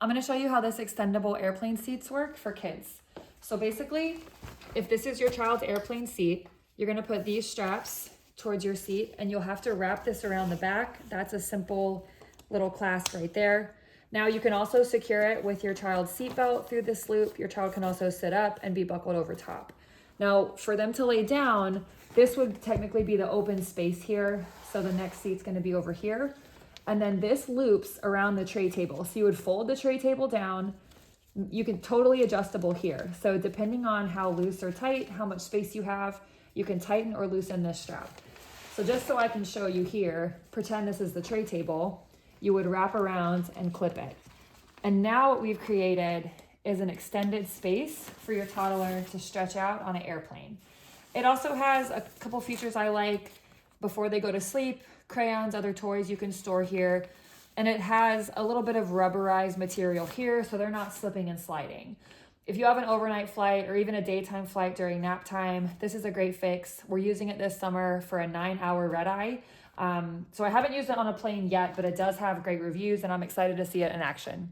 I'm gonna show you how this extendable airplane seats work for kids. So basically, if this is your child's airplane seat, you're gonna put these straps towards your seat and you'll have to wrap this around the back. That's a simple little clasp right there. Now you can also secure it with your child's seatbelt through this loop. Your child can also sit up and be buckled over top. Now for them to lay down, this would technically be the open space here. So the next seat's gonna be over here. And then this loops around the tray table. So you would fold the tray table down. You can totally adjustable here. So depending on how loose or tight, how much space you have, you can tighten or loosen this strap. So just so I can show you here, pretend this is the tray table, you would wrap around and clip it. And now what we've created is an extended space for your toddler to stretch out on an airplane. It also has a couple features I like. Before they go to sleep, crayons, other toys you can store here. And it has a little bit of rubberized material here so they're not slipping and sliding. If you have an overnight flight or even a daytime flight during nap time, this is a great fix. We're using it this summer for a 9-hour red eye. So I haven't used it on a plane yet, but it does have great reviews and I'm excited to see it in action.